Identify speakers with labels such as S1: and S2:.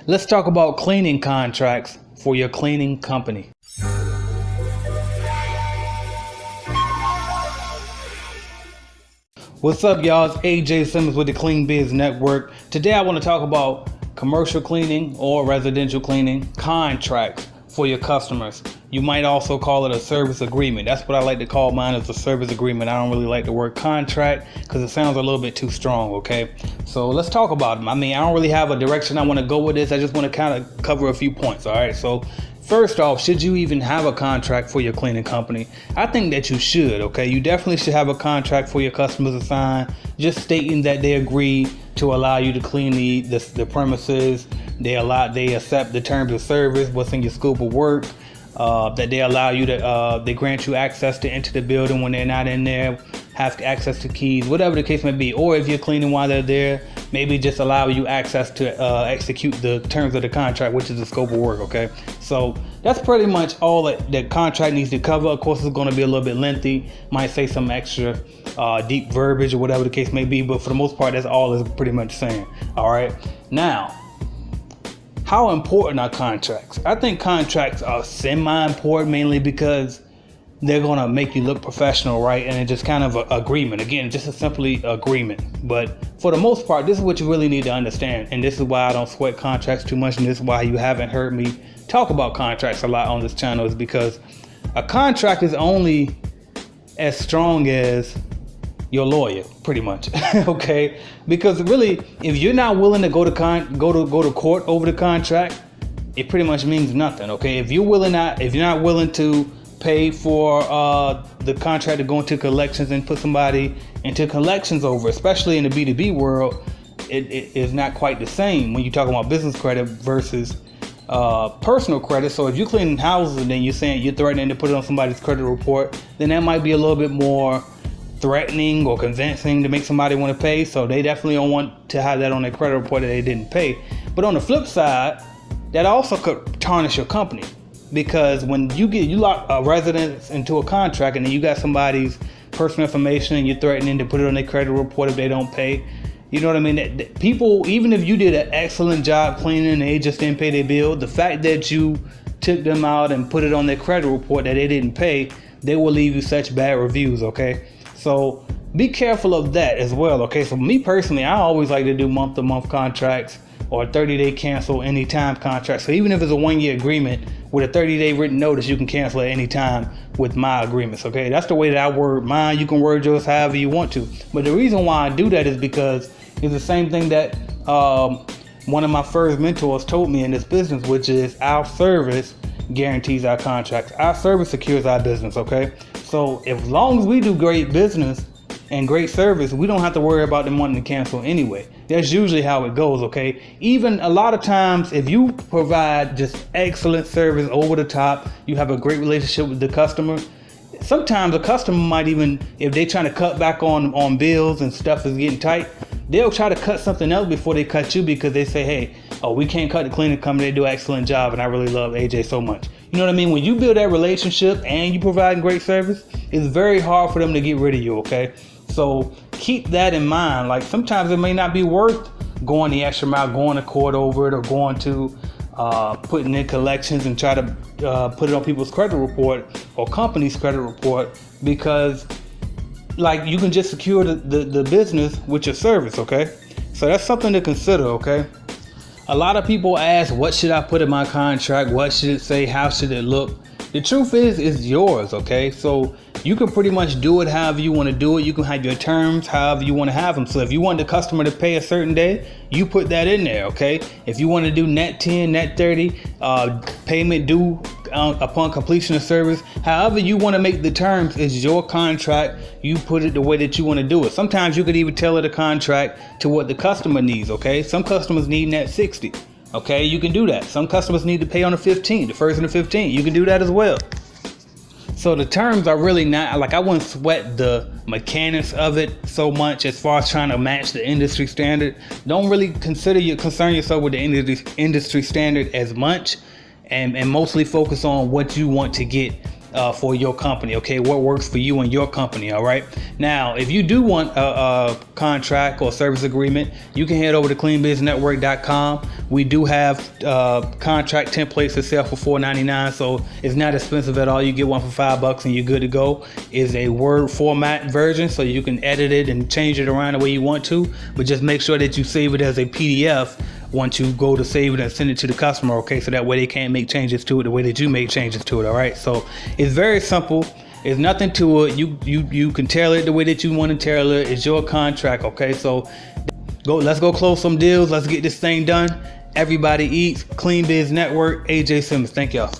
S1: Let's talk about cleaning contracts for your cleaning company. What's up, y'all? It's AJ Simmons with the Clean Biz Network. Today I want to talk about commercial cleaning or residential cleaning contracts for your customers. You might also call it a service agreement. That's what I like to call mine, is a service agreement. I don't really like the word contract because it sounds a little bit too strong, okay? So let's talk about them. I don't really have a direction I want to go with this. I just want to kind of cover a few points, all right? So first off, should you even have a contract for your cleaning company? I think that you should, okay? You definitely should have a contract for your customers to sign, just stating that they agree to allow you to clean the premises. They accept the terms of service, what's in your scope of work, that they allow you to, they grant you access to enter the building when they're not in there, have access to keys, whatever the case may be. Or if you're cleaning while they're there, maybe just allow you access to execute the terms of the contract, which is the scope of work, okay? So that's pretty much all that the contract needs to cover. Of course, it's going to be a little bit lengthy, might say some extra deep verbiage or whatever the case may be, but for the most part, that's all it's pretty much saying, all right? Now, how important are contracts? I think contracts are semi-important, mainly because they're going to make you look professional, right? And it's just kind of an agreement. Again, just a simply agreement. But for the most part, this is what you really need to understand. And this is why I don't sweat contracts too much. And this is why you haven't heard me talk about contracts a lot on this channel, is because a contract is only as strong as your lawyer, pretty much. Okay? Because really, if you're not willing to go to court over the contract, it pretty much means nothing. Okay? If you're not willing to pay for the contract to go into collections and put somebody into collections over, especially in the B2B world, it is not quite the same when you're talking about business credit versus personal credit. So if you're cleaning houses and then you're saying you're threatening to put it on somebody's credit report, then that might be a little bit more threatening or convincing to make somebody want to pay. So they definitely don't want to have that on their credit report that they didn't pay. But on the flip side, that also could tarnish your company, because when you lock a residence into a contract and then you got somebody's personal information and you're threatening to put it on their credit report if they don't pay, you know what I mean? That people, even if you did an excellent job cleaning and they just didn't pay their bill, the fact that you took them out and put it on their credit report that they didn't pay, they will leave you such bad reviews, okay? So be careful of that as well, okay? So me personally, I always like to do month-to-month contracts or 30-day cancel anytime contract. So even if it's a 1-year agreement with a 30-day written notice, you can cancel at any time with my agreements, okay? That's the way that I word mine. You can word yours however you want to. But the reason why I do that is because it's the same thing that one of my first mentors told me in this business, which is our service guarantees our contracts. Our service secures our business, okay? So as long as we do great business and great service, we don't have to worry about them wanting to cancel anyway. That's usually how it goes, okay? Even a lot of times, if you provide just excellent service over the top, you have a great relationship with the customer, sometimes a customer might even, if they're trying to cut back on bills and stuff is getting tight, they'll try to cut something else before they cut you, because they say, hey, we can't cut the cleaning company, they do an excellent job and I really love AJ so much. You know what I mean? When you build that relationship and you provide great service, it's very hard for them to get rid of you, okay? So keep that in mind. Like, sometimes it may not be worth going the extra mile, going to court over it, or going to putting in collections and try to put it on people's credit report or company's credit report, because like you can just secure the business with your service, okay? So that's something to consider, okay? A lot of people ask, what should I put in my contract? What should it say? How should it look? The truth is, it's yours, okay? So you can pretty much do it however you want to do it. You can have your terms however you want to have them. So if you want the customer to pay a certain day, you put that in there, okay? If you want to do net 10, net 30, payment due upon completion of service, however you want to make the terms is your contract. You put it the way that you want to do it. Sometimes you could even tailor the contract to what the customer needs, okay? Some customers need net 60, okay? You can do that. Some customers need to pay on the 15th, the first and the 15th. You can do that as well. So the terms are really not, like, I wouldn't sweat the mechanics of it so much as far as trying to match the industry standard. Don't really concern yourself with the industry standard as much, and mostly focus on what you want to get for your company. Okay, what works for you and your company. All right. Now, if you do want a contract or service agreement, you can head over to cleanbiznetwork.com. We do have contract templates to sell for $4.99, so it's not expensive at all. You get one for $5 and you're good to go. It's a Word format version, so you can edit it and change it around the way you want to, but just make sure that you save it as a PDF once you go to save it and send it to the customer. Okay, so that way they can't make changes to it the way that you make changes to it. All right, so it's very simple. There's nothing to it. You can tailor it the way that you want to tailor it. It's your contract. Okay, so let's go close some deals. Let's get this thing done. Everybody eats. Clean Biz Network. AJ Simmons. Thank y'all.